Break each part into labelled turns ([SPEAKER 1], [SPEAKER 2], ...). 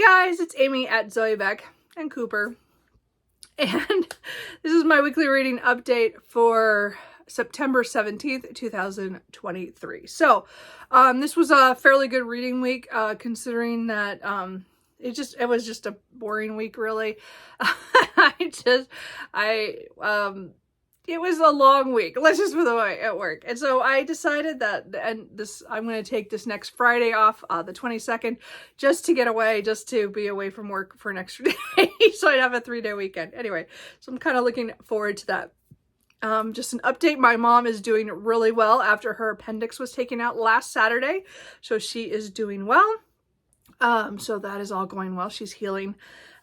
[SPEAKER 1] guys, it's Amy at Zoe Beck and Cooper, and this is my weekly reading update for September 17th, 2023. So, this was a fairly good reading week, considering that, it was just a boring week, really. It was a long week. Let's just put it away at work. And so I decided that, I'm going to take this next Friday off, the 22nd, just to get away, just to be away from work for an extra day. So I'd have a 3-day weekend. Anyway, so I'm kind of looking forward to that. Just an update. My mom is doing really well after her appendix was taken out last Saturday. So she is doing well. So that is all going well. She's healing,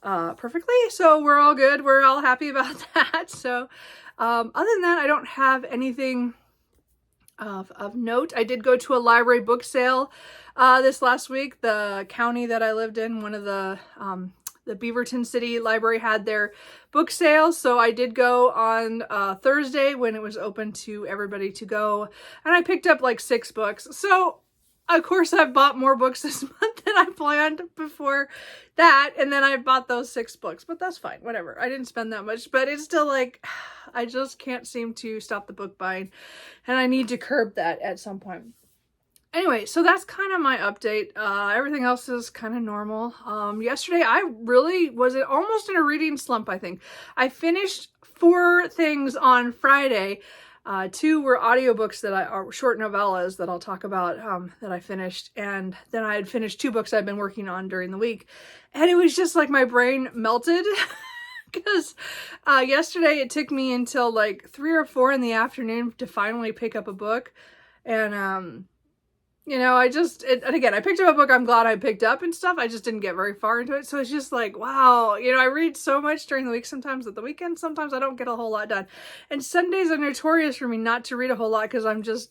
[SPEAKER 1] perfectly. So we're all good. We're all happy about that. So, other than that, I don't have anything of note. I did go to a library book sale, this last week. The county that I lived in, one of the Beaverton City Library had their book sale. So I did go on Thursday when it was open to everybody to go. And I picked up like 6 books. So of course I've bought more books this month than I planned before that. And then I bought those 6 books, but that's fine. Whatever. I didn't spend that much, but it's still like, I just can't seem to stop the book buying, and I need to curb that at some point. Anyway, so that's kind of my update. Everything else is kind of normal. Yesterday I really was almost in a reading slump, I think. I finished 4 things on Friday. 2 were audiobooks that are short novellas that I'll talk about, that I finished. And then I had finished 2 books I've been working on during the week. And it was just like my brain melted because yesterday it took me until like 3 or 4 in the afternoon to finally pick up a book. And, you know, and again, I picked up a book I'm glad I picked up and stuff. I just didn't get very far into it. So it's just like, wow, you know, I read so much during the week. Sometimes at the weekend, sometimes I don't get a whole lot done. And Sundays are notorious for me not to read a whole lot because I'm just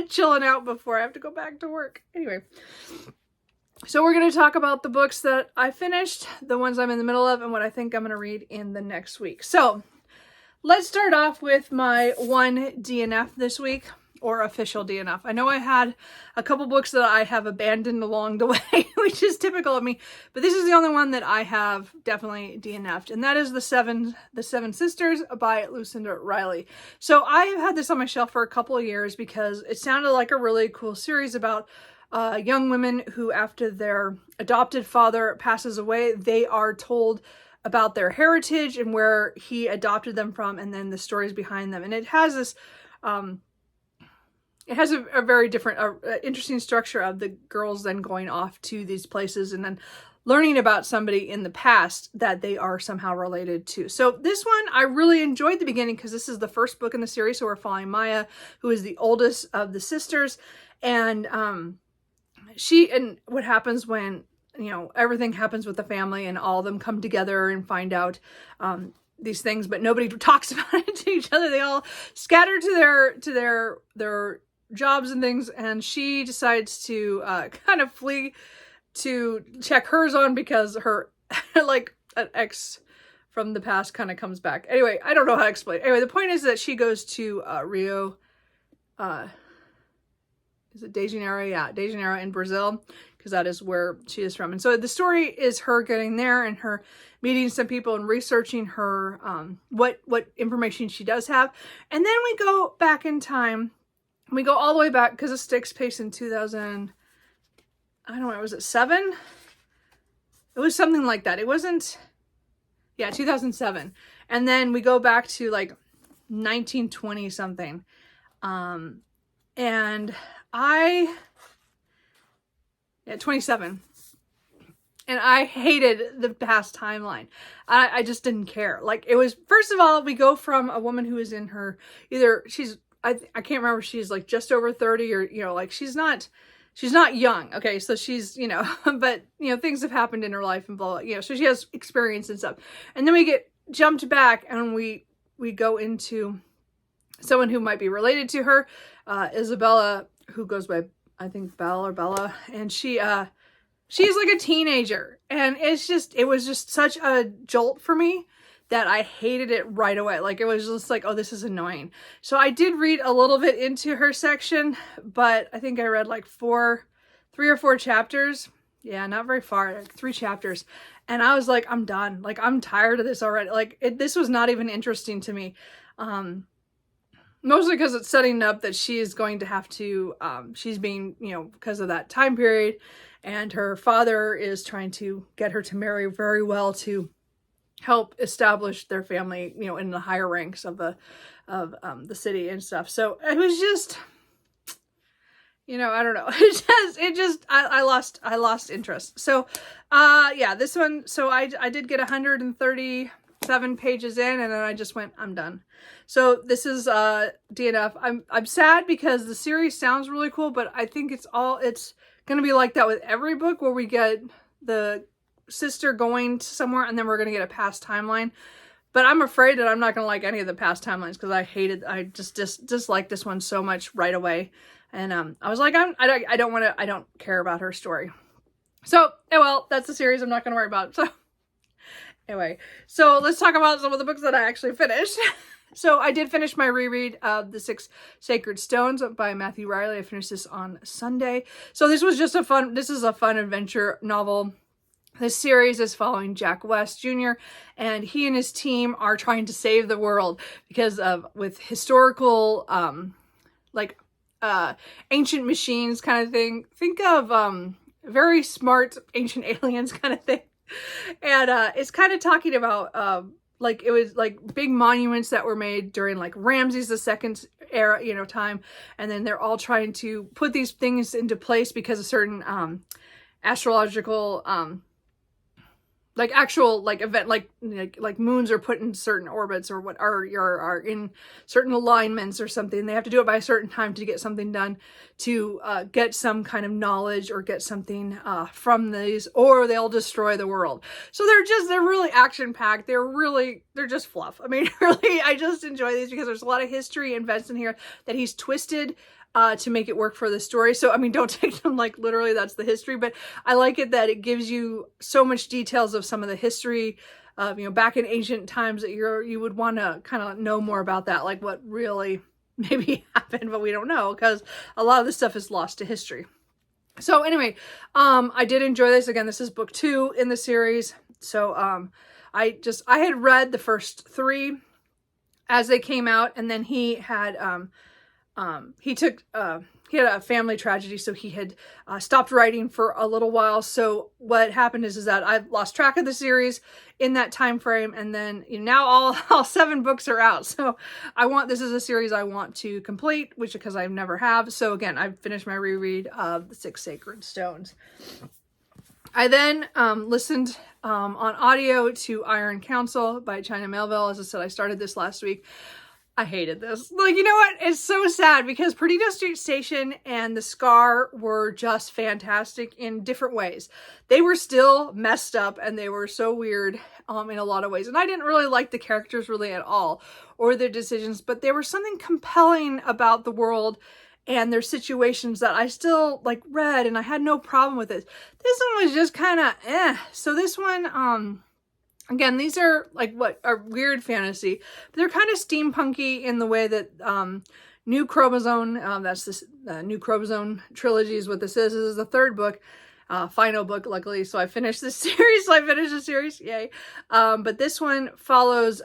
[SPEAKER 1] chilling out before I have to go back to work. Anyway, so we're going to talk about the books that I finished, the ones I'm in the middle of, and what I think I'm going to read in the next week. So let's start off with my one DNF this week. Or official DNF. I know I had a couple books that I have abandoned along the way, which is typical of me, but this is the only one that I have definitely DNF'd, and that is The Seven Sisters by Lucinda Riley. So I have had this on my shelf for a couple of years because it sounded like a really cool series about young women who, after their adopted father passes away, they are told about their heritage and where he adopted them from, and then the stories behind them. And it has this it has a very different, interesting structure of the girls then going off to these places and then learning about somebody in the past that they are somehow related to. So this one, I really enjoyed the beginning because this is the first book in the series. So we're following Maya, who is the oldest of the sisters. And what happens when, you know, everything happens with the family and all of them come together and find out these things, but nobody talks about it to each other. They all scatter to their jobs and things, and she decides to kind of flee to check hers on because her like an ex from the past kind of comes back. Anyway, I don't know how to explain. Anyway, the point is that she goes to Rio, is it De Janeiro? Yeah, De Janeiro in Brazil, because that is where she is from. And so the story is her getting there and her meeting some people and researching her what information she does have. And then we go back in time. We go all the way back because it takes place in 2000, I don't know, was it 7? It was something like that. It wasn't, yeah, 2007. And then we go back to like 1920 something. And 27. And I hated the past timeline. I just didn't care. Like, it was, first of all, we go from a woman who is in her, I can't remember if she's like just over 30 or, you know, like she's not young. Okay. So she's, you know, but you know, things have happened in her life and blah, blah, you know, so she has experience and stuff. And then we get jumped back and we go into someone who might be related to her, Isabella, who goes by, I think, Belle or Bella. And she's like a teenager, and it was just such a jolt for me that I hated it right away. Like, it was just like, oh, this is annoying. So I did read a little bit into her section, but I think I read like 3 or 4 chapters. Yeah, not very far, like 3 chapters. And I was like, I'm done. Like, I'm tired of this already. Like, this was not even interesting to me. Mostly because it's setting up that she is going to have to, she's being, you know, because of that time period, and her father is trying to get her to marry very well to help establish their family, you know, in the higher ranks of the city and stuff. So it was just, you know, I don't know. I lost interest. So, yeah, this one, so I did get 137 pages in, and then I just went, I'm done. So this is, DNF. I'm sad because the series sounds really cool, but I think it's going to be like that with every book where we get the sister going somewhere and then we're going to get a past timeline. But I'm afraid that I'm not going to like any of the past timelines because I just disliked this one so much right away. And I was like, I don't care about her story. So, well, that's the series I'm not going to worry about. So, anyway, so let's talk about some of the books that I actually finished. So I did finish my reread of The Six Sacred Stones by Matthew Riley. I finished this on Sunday. So this was just this is a fun adventure novel. This series is following Jack West Jr., and he and his team are trying to save the world because with historical, ancient machines kind of thing. Think of very smart ancient aliens kind of thing. And it's kind of talking about it was like big monuments that were made during like Ramses II's era, you know, time, and then they're all trying to put these things into place because of certain astrological actual event, like moons are put in certain orbits or what are in certain alignments or something. They have to do it by a certain time to get something done, to get some kind of knowledge or get something from these, or they'll destroy the world. So they're really action packed. They're just fluff. I mean, really, I just enjoy these because there's a lot of history and events in here that he's twisted to make it work for the story. So, I mean, don't take them like literally that's the history, but I like it that it gives you so much details of some of the history of, you know, back in ancient times that you would want to kind of know more about that, like what really maybe happened, but we don't know because a lot of this stuff is lost to history. So anyway, I did enjoy this. Again, this is book 2 in the series. So, I had read the first 3 as they came out, and then he had, he had a family tragedy, so he had stopped writing for a little while. So what happened is that I've lost track of the series in that time frame, and then, you know, now all 7 books are out. So this is a series I want to complete, which because I never have. So again, I've finished my reread of The Six Sacred Stones. I then listened on audio to Iron Council by China Melville. As I said, I started this last week. I hated this. Like, you know what? It's so sad because Perdido Street Station and The Scar were just fantastic in different ways. They were still messed up and they were so weird in a lot of ways. And I didn't really like the characters really at all or their decisions, but there was something compelling about the world and their situations that I still like read, and I had no problem with it. This one was just kind of So this one, again, these are like what are weird fantasy, but they're kind of steampunky in the way that New Chromosome, that's this New Chromosome trilogy is what this is. This is the 3rd book, final book, luckily. So I finished this series. So I finished the series, yay. But this one follows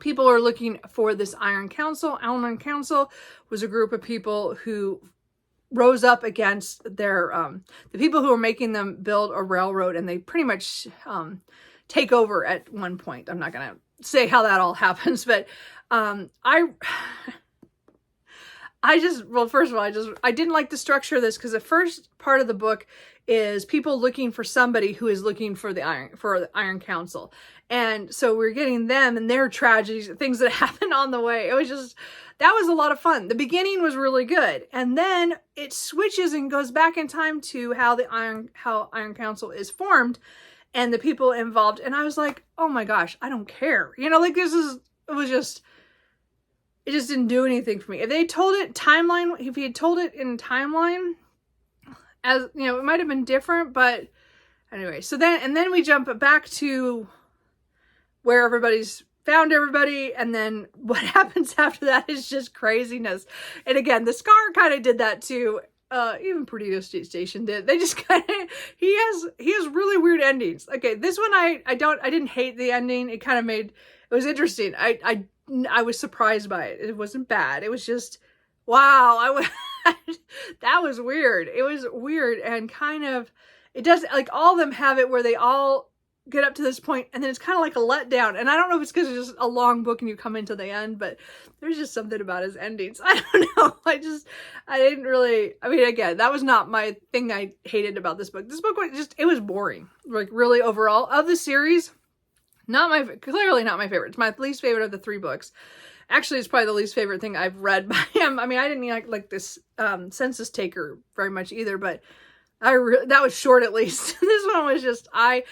[SPEAKER 1] people are looking for this Iron Council. Iron Council was a group of people who rose up against their the people who were making them build a railroad, and they pretty much take over at one point. I'm not going to say how that all happens, but first of all, I didn't like the structure of this because the first part of the book is people looking for somebody who is looking for the Iron Council. And so we're getting them and their tragedies, things that happen on the way. That was a lot of fun. The beginning was really good. And then it switches and goes back in time to how Iron Council is formed and the people involved. And I was like, oh my gosh, I don't care. You know, like it just didn't do anything for me. If they told it timeline, if he had told it in timeline, as you know, it might have been different, but anyway. So then we jump back to where everybody's found everybody, and then what happens after that is just craziness. And again, The Scar kind of did that too. even Perdido Station did. They just kind of, he has really weird endings. Okay, this one I didn't hate the ending. It kind of made, it was interesting. I was surprised by it. It wasn't bad. It was just, wow, that was weird. It was weird and kind of, it does, like all of them have it where they all get up to this point and then it's kind of like a letdown. And I don't know if it's because it's just a long book and you come into the end, but there's just something about his endings. I don't know. I didn't really, I mean, again, that was not my thing I hated about this book. This book was just, it was boring. Like really overall of the series, clearly not my favorite. It's my least favorite of the 3 books. Actually, it's probably the least favorite thing I've read by him. I mean, I didn't like this Census Taker very much either, but that was short at least. This one was just, I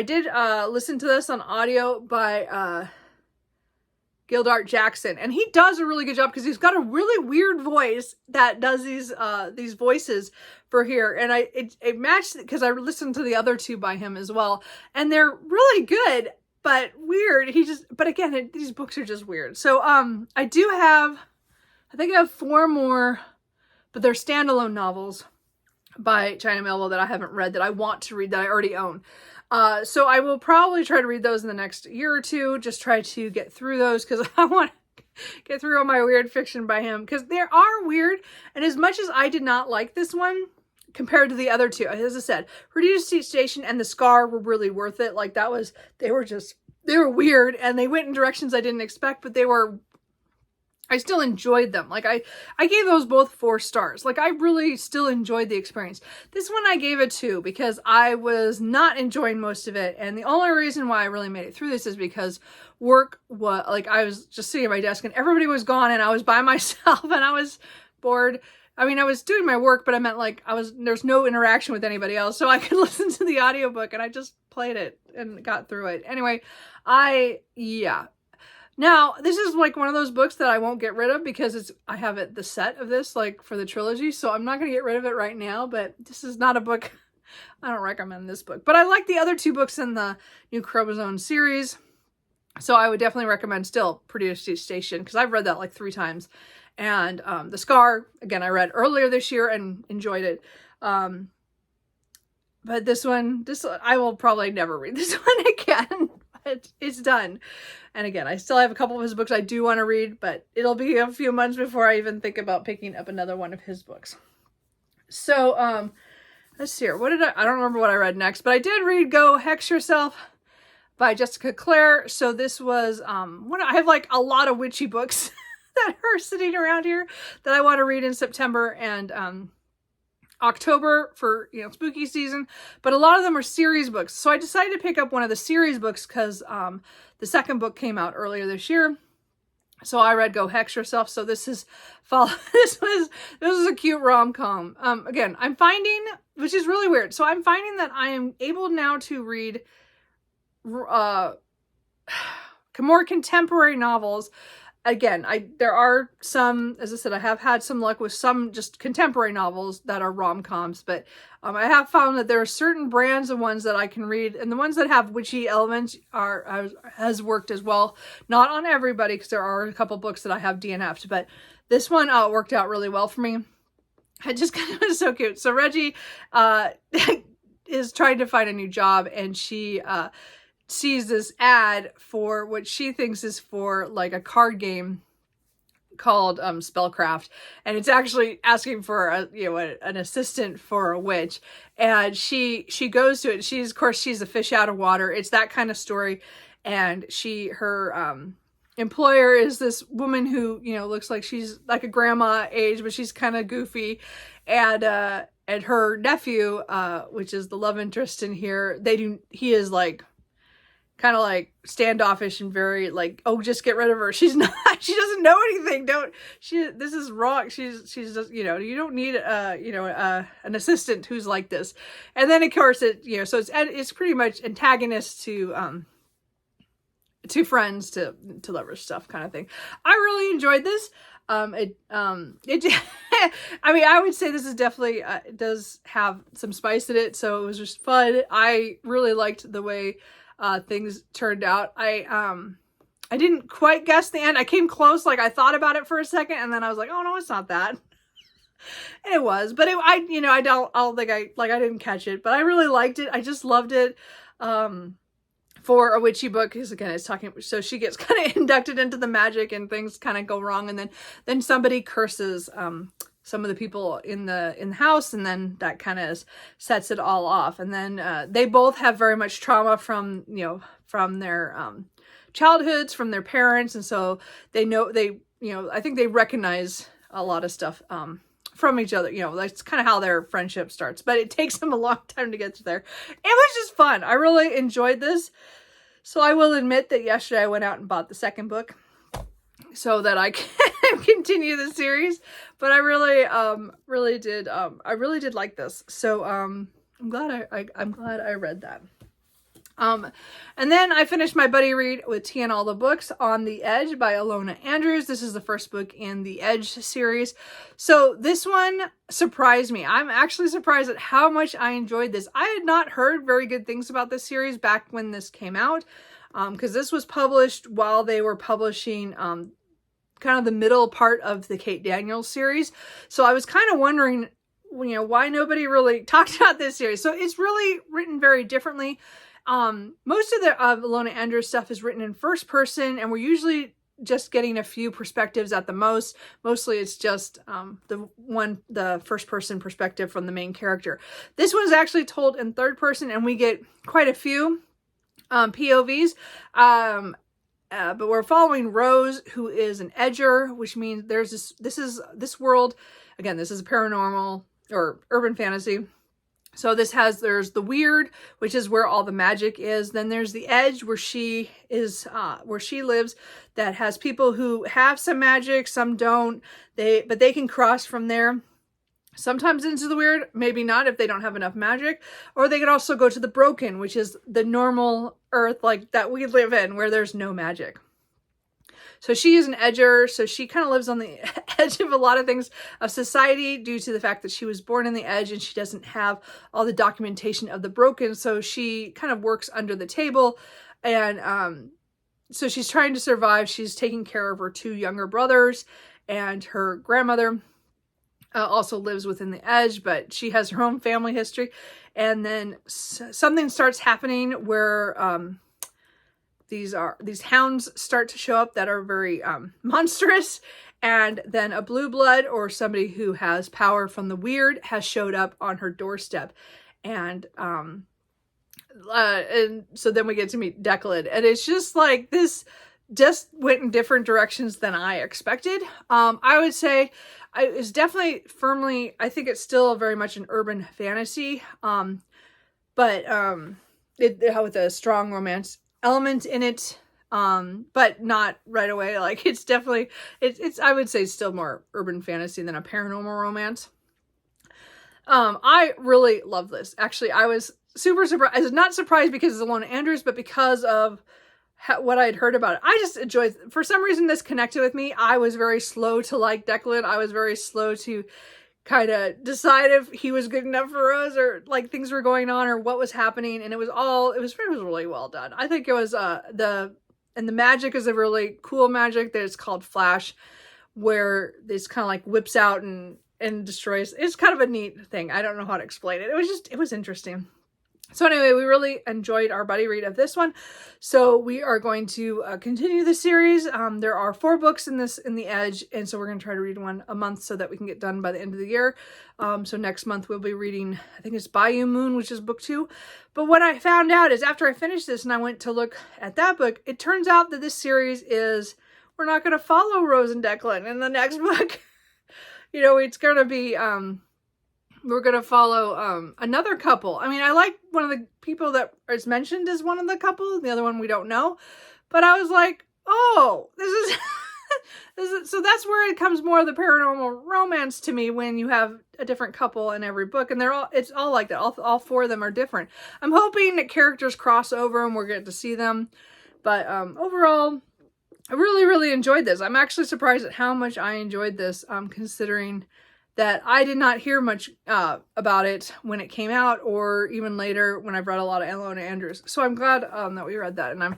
[SPEAKER 1] did listen to this on audio by Gildart Jackson, and he does a really good job because he's got a really weird voice that does these voices for here, and it matched because I listened to the other 2 by him as well, and they're really good but weird. But again, these books are just weird. So I think I have 4 more, but they're standalone novels by China Miéville that I haven't read that I want to read that I already own. So I will probably try to read those in the next year or 2, just try to get through those because I want to get through all my weird fiction by him because there are weird, and as much as I did not like this one compared to the other 2, as I said, Perdido Station and The Scar were really worth it. Like they were weird and they went in directions I didn't expect, but I still enjoyed them. Like I gave those both 4 stars. Like I really still enjoyed the experience. This one I gave a 2 because I was not enjoying most of it. And the only reason why I really made it through this is because work was like, I was just sitting at my desk and everybody was gone and I was by myself and I was bored. I mean, I was doing my work, but I meant like there's no interaction with anybody else. So I could listen to the audiobook and I just played it and got through it. Anyway, yeah. Now, this is like one of those books that I won't get rid of because I have the set of this like for the trilogy. So I'm not going to get rid of it right now, but this is not a book. I don't recommend this book, but I like the other 2 books in the New Chromosome series. So I would definitely recommend still Perdido Station because I've read that like 3 times. And The Scar, again, I read earlier this year and enjoyed it. But this one, I will probably never read this one again. It's done. And again, I still have a couple of his books I do want to read, but it'll be a few months before I even think about picking up another one of his books. So, let's see here. I don't remember what I read next, but I did read Go Hex Yourself by Jessica Clare. So this was, I have like a lot of witchy books that are sitting around here that I want to read in September and, October for, spooky season, but a lot of them are series books. So I decided to pick up one of the series books because the second book came out earlier this year. So I read Go Hex Yourself. So this was a cute rom-com. Again, I'm finding, which is really weird. So I'm finding that I am able now to read more contemporary novels. Again, there are some, as I said, I have had some luck with some just contemporary novels that are rom-coms, but I have found that there are certain brands of ones that I can read, and the ones that have witchy elements has worked as well. Not on everybody, because there are a couple books that I have DNF'd, but this one worked out really well for me. It just kind of was so cute. So Reggie is trying to find a new job, and she sees this ad for what she thinks is for like a card game called Spellcraft, and it's actually asking for an assistant for a witch, and she goes to it. She's a fish out of water. It's that kind of story, and her employer is this woman who looks like she's like a grandma age, but she's kind of goofy, and her nephew, which is the love interest in here, he is like kind of like standoffish and very like, oh, just get rid of her. She's not, she doesn't know anything. This is wrong. She's just, you don't need, an assistant who's like this. And then of course so it's pretty much antagonist to friends to lovers stuff kind of thing. I really enjoyed this. I mean, I would say this is definitely, it does have some spice in it. So it was just fun. I really liked the way things turned out. I didn't quite guess the end. I came close. Like I thought about it for a second and then I was like, oh no, it's not that. It was, but I didn't catch it, but I really liked it. I just loved it. For a witchy book, because again, it's talking, so she gets kind of inducted into the magic and things kind of go wrong, and then somebody curses some of the people in the house, and then that kind of sets it all off. And then they both have very much trauma from their childhoods, from their parents, and so I think they recognize a lot of stuff from each other. That's kind of how their friendship starts, but it takes them a long time to get to there. It was just fun. I really enjoyed this. So I will admit that yesterday I went out and bought the second book so that I can continue the series, but I really did like this. So I'm glad I read that. And then I finished my buddy read with Tea and All the Books, On the Edge by Alona Andrews. This is the first book in the Edge series. So this one surprised me. I'm actually surprised at how much I enjoyed this. I had not heard very good things about this series back when this came out, because this was published while they were publishing kind of the middle part of the Kate Daniels series. So I was kind of wondering, why nobody really talked about this series. So it's really written very differently. Most of the Alona Andrews stuff is written in first person, and we're usually just getting a few perspectives at the most. Mostly it's just the first person perspective from the main character. This one's actually told in third person, and we get quite a few POVs. But we're following Rose, who is an edger, which means there's this world. Again, this is a paranormal or urban fantasy. So there's the weird, which is where all the magic is. Then there's the edge, where she lives, that has people who have some magic, some don't. But they can cross from there. Sometimes into the weird, maybe not if they don't have enough magic. Or they could also go to the broken, which is the normal earth like that we live in, where there's no magic. So she is an edger, so she kind of lives on the edge of a lot of things of society due to the fact that she was born in the edge and she doesn't have all the documentation of the broken. So she kind of works under the table, and so she's trying to survive. She's taking care of her two younger brothers, and her grandmother also lives within the edge, but she has her own family history. And then something starts happening where these hounds start to show up that are very monstrous, and then a blue blood, or somebody who has power from the weird, has showed up on her doorstep, and so then we get to meet Declan, and it's just like this just went in different directions than I expected. I would say it's definitely firmly, I think it's still very much an urban fantasy, but it with a strong romance element in it, but not right away. Like it's definitely, it's I would say still more urban fantasy than a paranormal romance. I really love this. Actually, I was super surprised. I was not surprised because it's Alona Andrews, but because of what I had heard about it. I just enjoyed, for some reason this connected with me. I was very slow to like Declan. I was very slow to kind of decide if he was good enough for us, or like things were going on, or what was happening. And it was really well done. I think it was the magic is a really cool magic that is called Flash, where this kind of like whips out and destroys. It's kind of a neat thing. I don't know how to explain it. It was interesting. So anyway, we really enjoyed our buddy read of this one. So we are going to continue the series. There are 4 books in the Edge, and so we're going to try to read one a month so that we can get done by the end of the year. So next month we'll be reading, I think it's Bayou Moon, which is book 2. But what I found out is after I finished this and I went to look at that book, it turns out that this series we're not going to follow Rose and Declan in the next book. It's going to be... we're going to follow another couple. I mean, I like one of the people that is mentioned as one of the couple. The other one we don't know. But I was like, oh, this is... so that's where it comes more of the paranormal romance to me, when you have a different couple in every book. And it's all like that. All 4 of them are different. I'm hoping that characters cross over and we'll get to see them. But overall, I really, really enjoyed this. I'm actually surprised at how much I enjoyed this, considering that I did not hear much about it when it came out, or even later when I've read a lot of Alona Andrews. So I'm glad that we read that, and I'm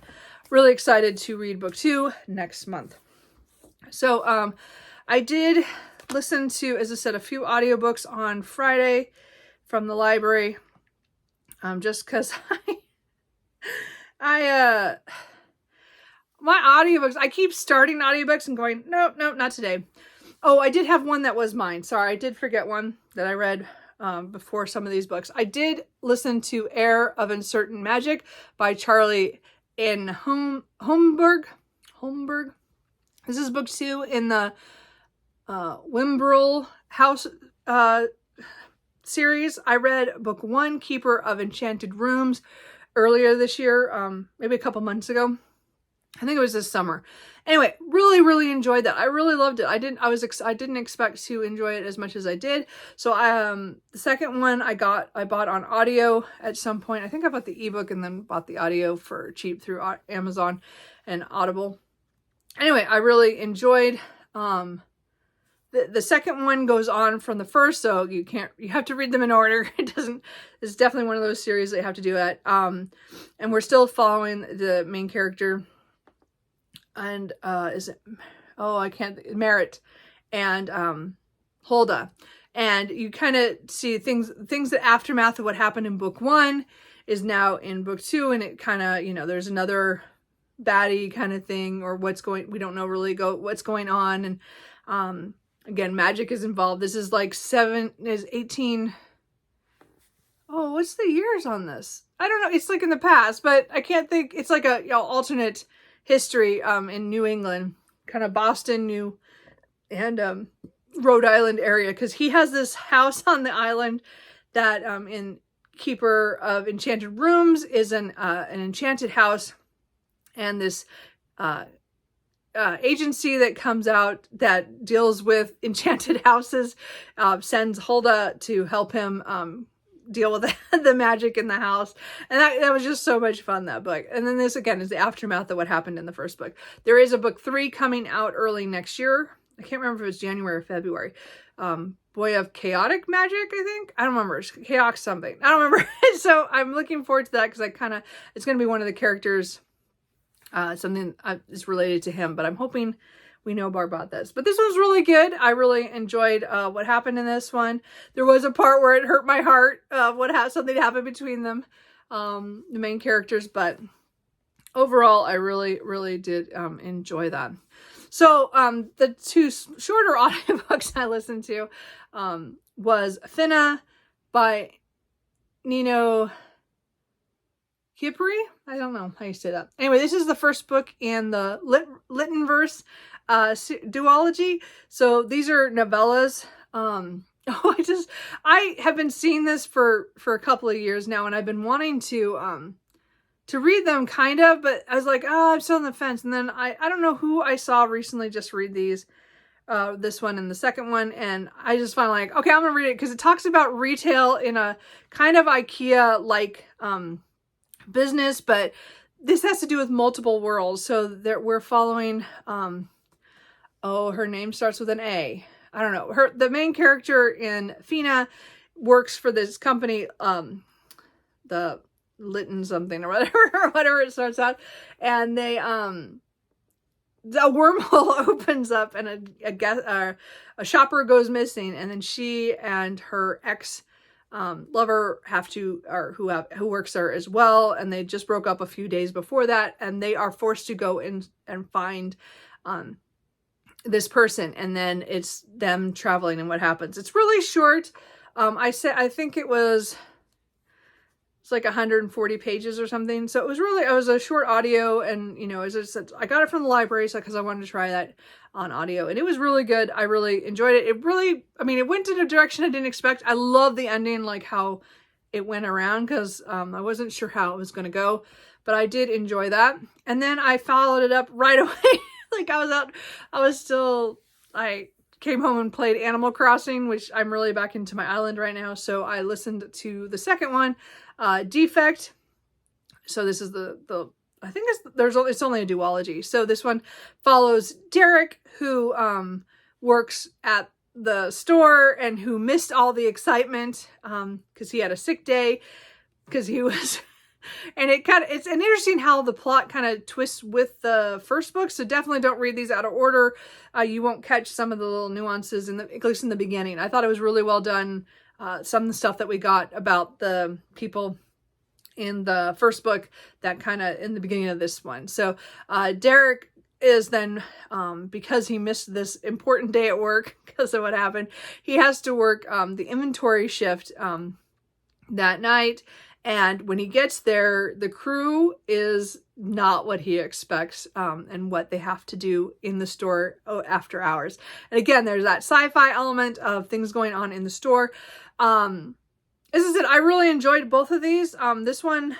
[SPEAKER 1] really excited to read book 2 next month. So I did listened to, as I said, a few audiobooks on Friday from the library. Just because my audiobooks, I keep starting audiobooks and going, nope, not today. Oh, I did have one that was mine. Sorry, I did forget one that I read before some of these books. I did listen to Air of Uncertain Magic by Charlie N. Holmberg. This is book 2 in the Wimbrel House series. I read book 1, Keeper of Enchanted Rooms, earlier this year, maybe a couple months ago. I think it was this summer. Anyway, really enjoyed that. I really loved it. I didn't expect to enjoy it as much as I did. So the second one I bought on audio at some point. I think I bought the ebook and then bought the audio for cheap through Amazon and Audible. Anyway, I really enjoyed the second one goes on from the first, so you have to read them in order. It's definitely one of those series that you have to do it. And we're still following the main character. And Merritt and Hulda. And you kind of see things, the aftermath of what happened in book 1 is now in book 2, and it kind of, there's another baddie kind of thing, or we don't know really what's going on. And again, magic is involved. This is like 18. Oh, what's the years on this? I don't know. It's like in the past, but I can't think. It's like a alternate history in New England, kind of Boston, and Rhode Island area, because he has this house on the island that in Keeper of Enchanted Rooms is an enchanted house, and this agency that comes out that deals with enchanted houses sends Hulda to help him deal with the magic in the house. And that was just so much fun, that book. And then this, again, is the aftermath of what happened in the first book. There is a book 3 coming out early next year. I can't remember if it's January or February. Boy of Chaotic Magic, I think. I don't remember. It's Chaos something. I don't remember. So I'm looking forward to that, because it's going to be one of the characters, something is related to him, but I'm hoping we know more about this. But this one's really good. I really enjoyed what happened in this one. There was a part where it hurt my heart something happened between them, the main characters, but overall I really did enjoy that. So the 2 shorter audiobooks I listened to was Finna by Nino Kipri. I don't know how you say that. Anyway, this is the first book in the Littenverse duology. So these are novellas. I have been seeing this for a couple of years now, and I've been wanting to read them, kind of, but I was like, I'm still on the fence. And then I don't know who I saw recently just read these, this one and the second one, and I just finally like, okay, I'm gonna read it, because it talks about retail in a kind of IKEA-like business, but this has to do with multiple worlds. So that we're following, her name starts with an A. I don't know. The main character in Fina works for this company, the Litton something or whatever it starts out, and they the wormhole opens up, and a shopper goes missing, and then she and her ex lover who works there as well, and they just broke up a few days before that, and they are forced to go in and find this person, and then it's them traveling and what happens. It's really short. I think it's like 140 pages or something. So it was a short audio, and as I said, I got it from the library, because I wanted to try that on audio, and it was really good. I really enjoyed it. It went in a direction I didn't expect. I love the ending, like how it went around, because I wasn't sure how it was going to go, but I did enjoy that. And then I followed it up right away. Like I came home and played Animal Crossing, which I'm really back into my island right now. So I listened to the second one, Defect. So this is I think it's only a duology. So this one follows Derek, who works at the store and who missed all the excitement because he had a sick day, because he was And it's an interesting how the plot kind of twists with the first book. So definitely don't read these out of order. You won't catch some of the little nuances at least in the beginning. I thought it was really well done. Some of the stuff that we got about the people in the first book that kind of in the beginning of this one. So Derek is then, because he missed this important day at work because of what happened, he has to work the inventory shift that night. And when he gets there, the crew is not what he expects, and what they have to do in the store after hours. And again, there's that sci-fi element of things going on in the store. As I said, I really enjoyed both of these. This one,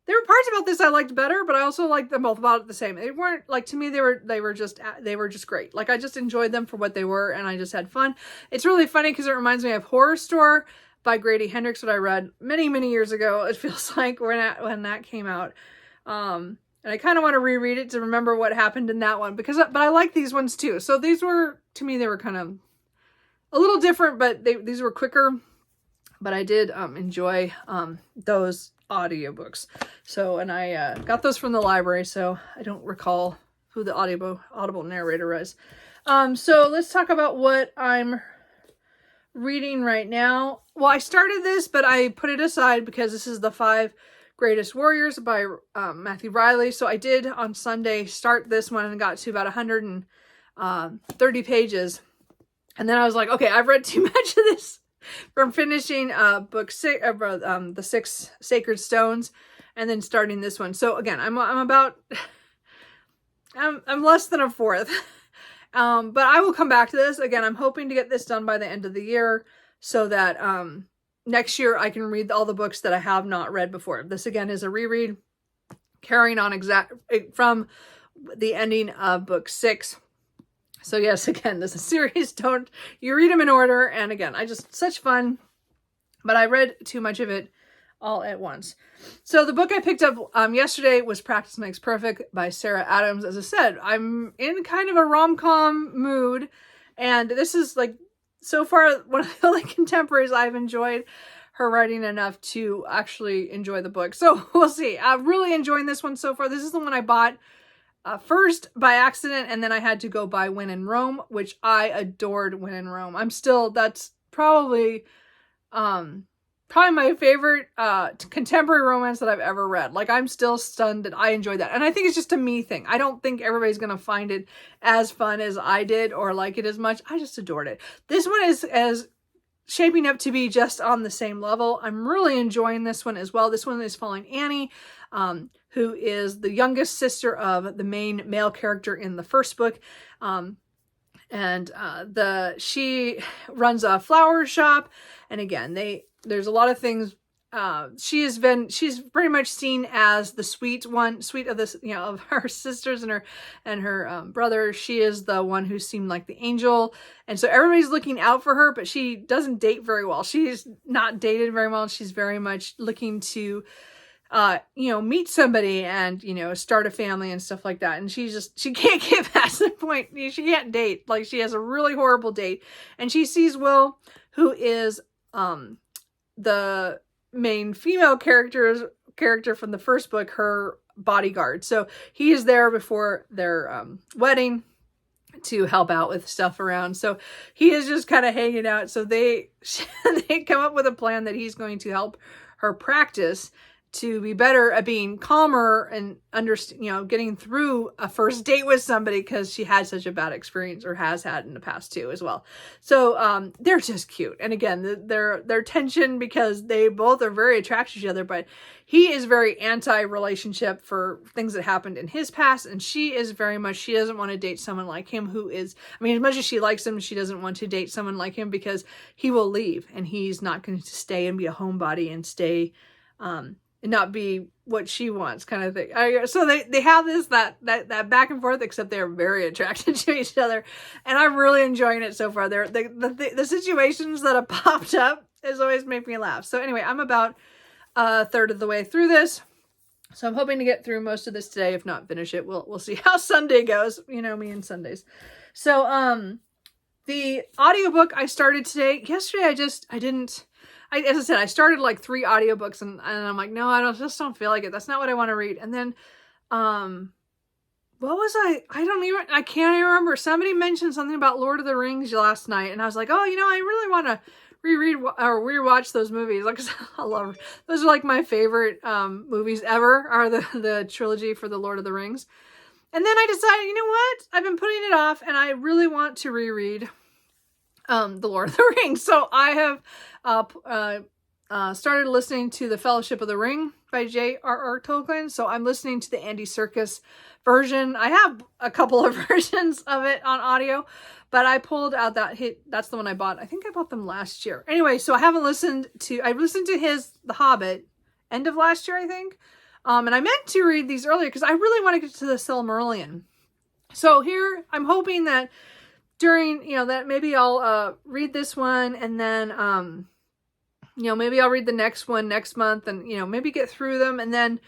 [SPEAKER 1] there were parts about this I liked better, but I also liked them both about the same. They weren't like, to me, they were just great. Like, I just enjoyed them for what they were, and I just had fun. It's really funny because it reminds me of Horror Store by Grady Hendrix, that I read many, many years ago. It feels like when that came out. And I kind of want to reread it to remember what happened in that one, but I like these ones too. So these were, to me, they were kind of a little different, but these were quicker. But I did enjoy those audiobooks. So, and I got those from the library, so I don't recall who the audible narrator was. So let's talk about what I'm reading right now. Well, I started this, but I put it aside because this is the 5 Greatest Warriors by Matthew Riley. So I did on Sunday start this one and got to about 130 pages. And then I was like, okay, I've read too much of this from finishing book 6, the 6 Sacred Stones, and then starting this one. So again, I'm about, I'm less than a fourth. But I will come back to this. Again, I'm hoping to get this done by the end of the year so that next year I can read all the books that I have not read before. This again is a reread, carrying on from the ending of book 6. So yes, again, this is a series. You read them in order. And again, such fun, but I read too much of it all at once. So the book I picked up yesterday was Practice Makes Perfect by Sarah Adams. As I said, I'm in kind of a rom-com mood, and this is like, so far, one of the only contemporaries I've enjoyed her writing enough to actually enjoy the book. So we'll see. I'm really enjoying this one so far. This is the one I bought first by accident, and then I had to go buy When in Rome, which I adored. When in Rome. That's probably my favorite contemporary romance that I've ever read. Like, I'm still stunned that I enjoyed that. And I think it's just a me thing. I don't think everybody's going to find it as fun as I did or like it as much. I just adored it. This one is as shaping up to be just on the same level. I'm really enjoying this one as well. This one is following Annie, who is the youngest sister of the main male character in the first book. She runs a flower shop. And again, there's a lot of things. She's pretty much seen as the sweet of this, of her sisters and her brother. She is the one who seemed like the angel. And so everybody's looking out for her, but she doesn't date very well. She's not dated very well. She's very much looking to, meet somebody and, start a family and stuff like that. And she can't get past the point. She can't date. Like, she has a really horrible date, and she sees Will, who is, the main female character from the first book, her bodyguard. So he is there before their wedding to help out with stuff around. So he is just kind of hanging out. So they come up with a plan that he's going to help her practice to be better at being calmer and getting through a first date with somebody, because she had such a bad experience, or has had in the past too as well. So they're just cute. And again, their tension, because they both are very attracted to each other, but he is very anti-relationship for things that happened in his past. And she is very much, she doesn't want to date someone like him who is, as much as she likes him, she doesn't want to date someone like him because he will leave and he's not going to stay and be a homebody and stay, and not be what she wants, kind of thing. So they have that back and forth, except they're very attracted to each other, and I'm really enjoying it so far. The situations that have popped up has always made me laugh. So anyway, I'm about a third of the way through this, so I'm hoping to get through most of this today. If not finish it, we'll see how Sunday goes. Me and Sundays. So the audiobook I started today. Yesterday I as I said, I started like 3 audiobooks and I'm like, no, just don't feel like it. That's not what I want to read. And then, what was I can't even remember. Somebody mentioned something about Lord of the Rings last night. And I was like, oh, I really want to reread or rewatch those movies. Like, I love, those are like my favorite, movies ever, are the trilogy for the Lord of the Rings. And then I decided, you know what? I've been putting it off and I really want to reread the Lord of the Rings. So I have started listening to The Fellowship of the Ring by J.R.R. Tolkien. So I'm listening to the Andy Serkis version. I have a couple of versions of it on audio, but I pulled out that's the one I bought. I think I bought them last year. Anyway, so I listened to The Hobbit end of last year, I think. And I meant to read these earlier because I really want to get to the Silmarillion. So here, I'm hoping that during, that maybe I'll read this one and then, maybe I'll read the next one next month and, maybe get through them and then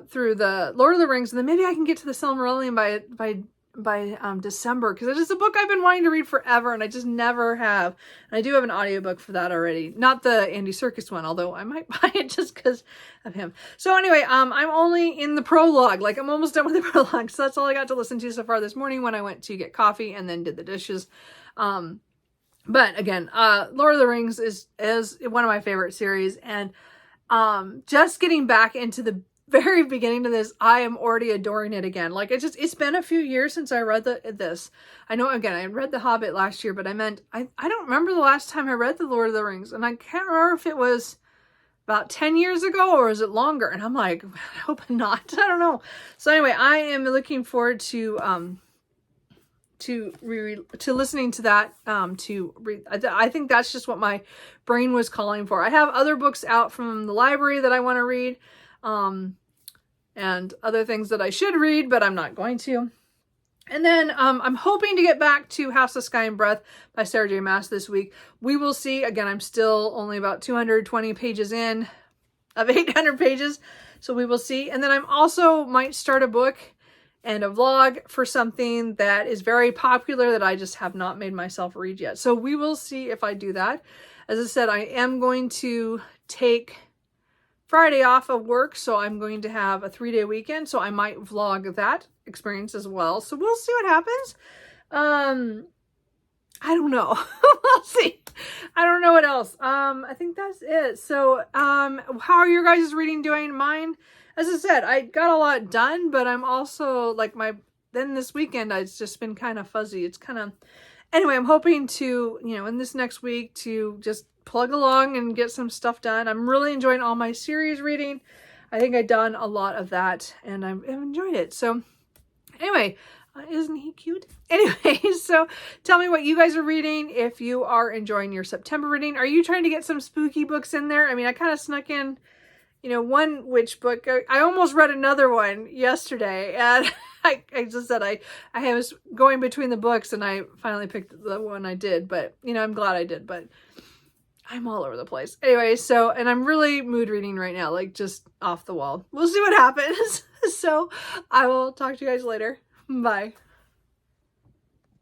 [SPEAKER 1] through the Lord of the Rings. And then maybe I can get to the Silmarillion by December, because it is a book I've been wanting to read forever and I just never have. And I do have an audiobook for that already. Not the Andy Serkis one, although I might buy it just because of him. So anyway, I'm only in the prologue. Like, I'm almost done with the prologue. So that's all I got to listen to so far this morning when I went to get coffee and then did the dishes. But again, Lord of the Rings is one of my favorite series, and just getting back into the very beginning of this, I am already adoring it again. Like, it's been a few years since I read this. I know, again, I read The Hobbit last year, but I don't remember the last time I read The Lord of the Rings, and I can't remember if it was about 10 years ago or is it longer? And I'm like, I hope not. I don't know. So anyway, I am looking forward to listening to that, I think that's just what my brain was calling for. I have other books out from the library that I want to read, and other things that I should read, but I'm not going to. And then, I'm hoping to get back to House of Sky and Breath by Sarah J. Maas this week. We will see. Again, I'm still only about 220 pages in of 800 pages. So we will see. And then I'm also might start a book and a vlog for something that is very popular that I just have not made myself read yet. So we will see if I do that. As I said, I am going to take Friday off of work, so I'm going to have a 3-day weekend, so I might vlog that experience as well. So we'll see what happens. I don't know. We'll see. I don't know what else. I think that's it. So, how are your guys' reading doing? Mine, as I said, I got a lot done, but I'm also like then this weekend, it's just been kind of fuzzy. It's kind of, anyway, I'm hoping to, in this next week to just plug along and get some stuff done. I'm really enjoying all my series reading. I think I've done a lot of that and I've enjoyed it. So anyway, isn't he cute? Anyway, so tell me what you guys are reading. If you are enjoying your September reading, are you trying to get some spooky books in there? I mean, I kind of snuck in, one witch book. I almost read another one yesterday, and I just said I was going between the books and I finally picked the one I did, but I'm glad I did, but I'm all over the place. Anyway, so, and I'm really mood reading right now, like just off the wall. We'll see what happens. So I will talk to you guys later. Bye.